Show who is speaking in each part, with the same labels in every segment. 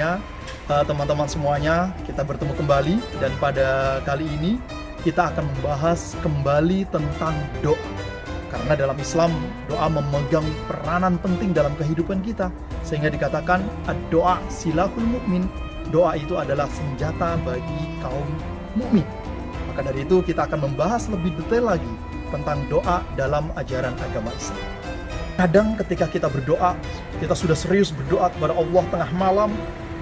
Speaker 1: semuanya. Teman-teman semuanya, kita bertemu kembali dan pada kali ini kita akan membahas kembali tentang doa. Karena dalam Islam, doa memegang peranan penting dalam kehidupan kita. Sehingga dikatakan, ad-doa silahul mu'min. Doa itu adalah senjata bagi kaum mukmin. Maka dari itu kita akan membahas lebih detail lagi tentang doa dalam ajaran agama Islam. Kadang ketika kita berdoa, kita sudah serius berdoa kepada Allah tengah malam,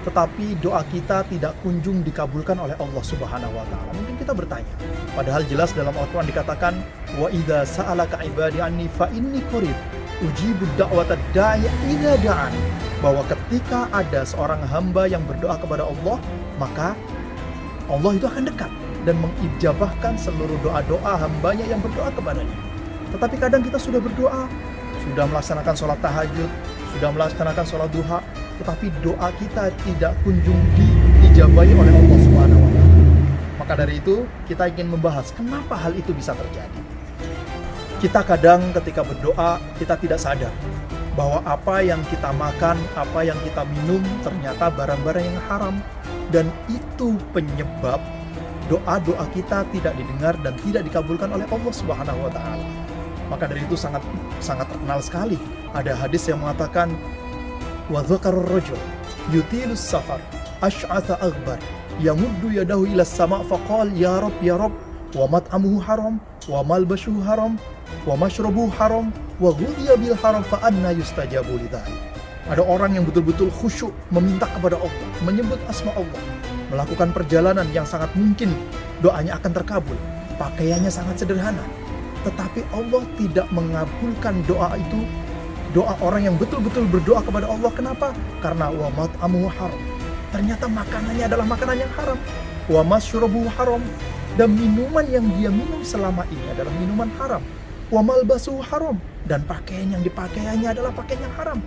Speaker 1: tetapi doa kita tidak kunjung dikabulkan oleh Allah Subhanahu wa taala. Mungkin kita bertanya, padahal jelas dalam Al-Qur'an dikatakan, wa idza sa'alaka ibadi anni fa inni qarib ujibu da'watad da'i idza da'an. Bahwa ketika ada seorang hamba yang berdoa kepada Allah, maka Allah itu akan dekat dan mengijabahkan seluruh doa-doa hambanya yang berdoa kepadanya. Tetapi kadang kita sudah berdoa, sudah melaksanakan sholat tahajud, sudah melaksanakan sholat duha, tetapi doa kita tidak kunjung diijabahi oleh Allah Subhanahu wa taala. Maka dari itu, kita ingin membahas kenapa hal itu bisa terjadi. Kita kadang ketika berdoa, kita tidak sadar bahwa apa yang kita makan, apa yang kita minum ternyata barang-barang yang haram, dan itu penyebab doa-doa kita tidak didengar dan tidak dikabulkan oleh Allah Subhanahu wa taala. Maka dari itu sangat terkenal sekali. Ada hadis yang mengatakan, wa dzakarur rajul yutilus safar asy'atha aghbar yamuddu yadahu ila sama' faqala ya rab wa mat'amuhu haram wa malbasuhu haram wa mashrabuhu haram wa ghudhiya bil haram fa anna yustajabu lidzalik. Ada orang yang betul-betul khusyuk meminta kepada Allah, menyebut asma Allah, melakukan perjalanan yang sangat mungkin doanya akan terkabul, pakaiannya sangat sederhana, tetapi Allah tidak mengabulkan doa itu. Doa orang yang betul-betul berdoa kepada Allah. Kenapa? Karena wa mat'amuhu haram. Ternyata makanannya adalah makanan yang haram. Wa mashrabuhu haram. Dan minuman yang dia minum selama ini adalah minuman haram. Wa malbasuhu haram. Dan pakaian yang dipakaiannya adalah pakaian yang haram.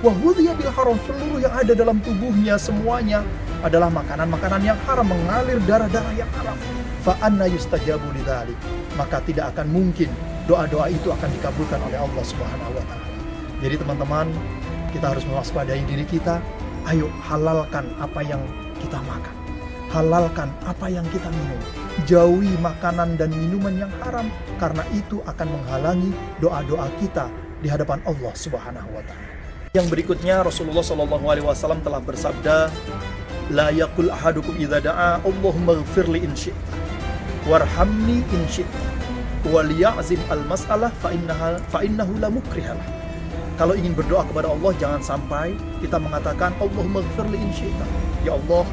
Speaker 1: Wa ghudhiya bil haram. Seluruh yang ada dalam tubuhnya semuanya adalah makanan-makanan yang haram, mengalir darah-darah yang haram. Fa anna yustajabu lidzalik. Maka tidak akan mungkin doa-doa itu akan dikabulkan oleh Allah Subhanahu wa taala. Jadi teman-teman, kita harus mewaspadai diri kita. Ayo halalkan apa yang kita makan, halalkan apa yang kita minum, jauhi makanan dan minuman yang haram, karena itu akan menghalangi doa-doa kita di hadapan Allah Subhanahu wa taala. Yang berikutnya, Rasulullah SAW telah bersabda, la yaqul ahadukum idza da'a Allahumma ighfirli in syi'ta warhamni in syi'ta wal ya'zim al mas'alah fa innahu la mukrihalah. Kalau ingin berdoa kepada Allah, jangan sampai kita mengatakan Allahumma ighfirli in syi'ta, ya Allah,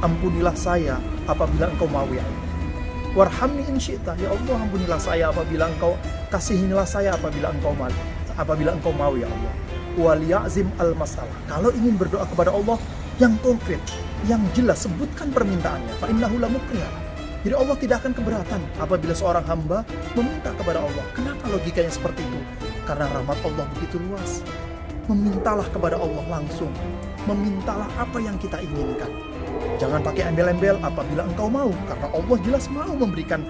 Speaker 1: ampunilah saya apabila Engkau mau ya Allah. Warhamni in syi'ta, ya Allah, ampunilah saya apabila Engkau, kasihinilah saya apabila Engkau mau ya Allah. Wal ya'zim al masalah. Kalau ingin berdoa kepada Allah yang konkret, yang jelas, sebutkan permintaannya. Fa innahu la mukrihalah. Jadi Allah tidak akan keberatan apabila seorang hamba meminta kepada Allah. Kenapa logikanya seperti itu? Karena rahmat Allah begitu luas. Memintalah kepada Allah langsung. Memintalah apa yang kita inginkan. Jangan pakai embel-embel apabila engkau mau. Karena Allah jelas mau memberikan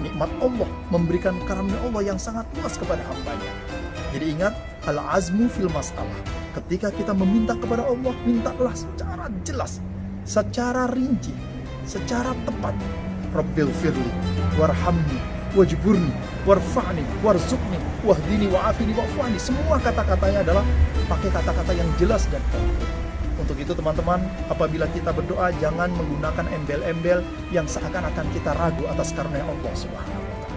Speaker 1: nikmat Allah, memberikan karunia Allah yang sangat luas kepada hambanya. Jadi ingat, al-azmu fil masalah. Ketika kita meminta kepada Allah, mintalah secara jelas, secara rinci, secara tepat. Rabbil firli, warhamni, wajburni, warfa'ni, warzuqni, wahdini, wa'afini, wa'fu'ani. Semua kata-katanya adalah pakai kata-kata yang jelas dan konkret. Untuk itu teman-teman, apabila kita berdoa, jangan menggunakan embel-embel yang seakan-akan kita ragu atas karunia Allah Subhanahu wa taala.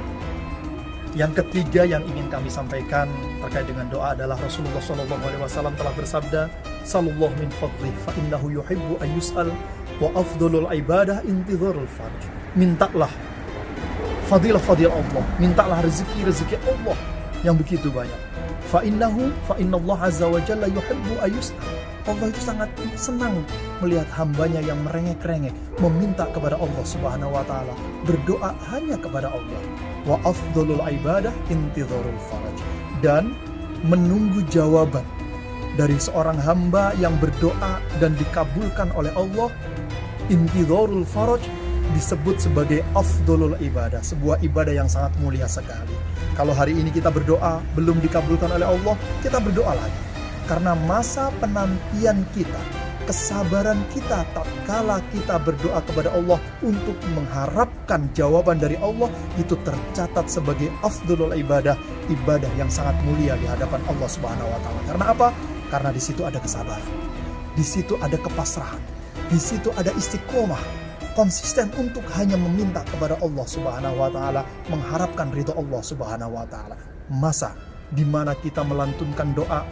Speaker 1: Yang ketiga yang ingin kami sampaikan terkait dengan doa adalah Rasulullah SAW telah bersabda, sallallahu min fadlih fa innahu yuhibbu an yus'al wa afdalul ibadah intidharul farj. Mintalah fadilah Allah, mintalah rezeki Allah yang begitu banyak. Fa innallaha azza wa jalla yuhibbu an yus'al. Allah itu sangat senang melihat hambanya yang merengek-rengek meminta kepada Allah Subhanahu wa taala, berdoa hanya kepada Allah. Wa afdalul ibadah intidharul faraj. Dan menunggu jawaban dari seorang hamba yang berdoa dan dikabulkan oleh Allah, intidharul faraj disebut sebagai afdalul ibadah, sebuah ibadah yang sangat mulia sekali. Kalau hari ini kita berdoa belum dikabulkan oleh Allah, kita berdoa lagi. Karena masa penantian kita kesabaran kita tatkala kita berdoa kepada Allah untuk mengharapkan jawaban dari Allah, itu tercatat sebagai afdhalul ibadah, ibadah yang sangat mulia di hadapan Allah Subhanahu wa taala. Karena apa? Karena di situ ada kesabaran. Di situ ada kepasrahan. Di situ ada istiqomah, konsisten untuk hanya meminta kepada Allah Subhanahu wa taala, mengharapkan ridho Allah Subhanahu wa taala. Masa di mana kita melantunkan doa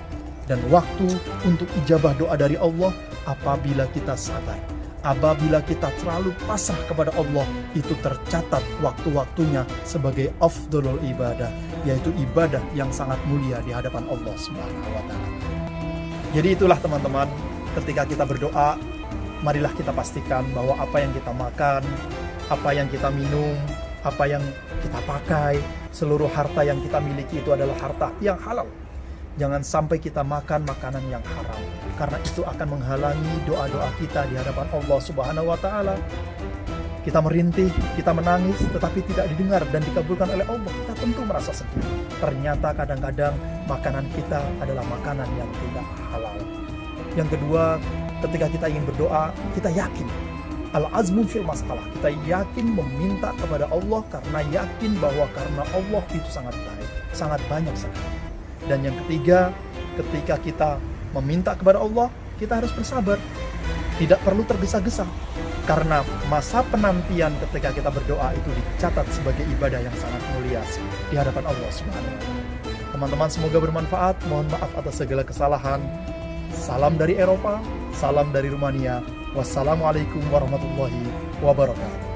Speaker 1: dan waktu untuk ijabah doa dari Allah apabila kita sabar, apabila kita terlalu pasrah kepada Allah, itu tercatat waktu-waktunya sebagai afdhalul ibadah, yaitu ibadah yang sangat mulia di hadapan Allah Subhanahu wa taala. Jadi itulah teman-teman, ketika kita berdoa, marilah kita pastikan bahwa apa yang kita makan, apa yang kita minum, apa yang kita pakai, seluruh harta yang kita miliki itu adalah harta yang halal. Jangan sampai kita makan makanan yang haram, karena itu akan menghalangi doa-doa kita di hadapan Allah Subhanahu wa taala. Kita merintih, kita menangis, tetapi tidak didengar dan dikabulkan oleh Allah. Kita tentu merasa sedih. Ternyata kadang-kadang makanan kita adalah makanan yang tidak halal. Yang kedua, ketika kita ingin berdoa, kita yakin al-azmu fil masalah. Kita yakin meminta kepada Allah karena yakin bahwa karena Allah itu sangat baik, sangat banyak sekali. Dan yang ketiga, ketika kita meminta kepada Allah, kita harus bersabar. Tidak perlu tergesa-gesa. Karena masa penantian ketika kita berdoa itu dicatat sebagai ibadah yang sangat mulia di hadapan Allah Subhanahu wa taala. Teman-teman, semoga bermanfaat. Mohon maaf atas segala kesalahan. Salam dari Eropa, salam dari Rumania. Wassalamualaikum warahmatullahi wabarakatuh.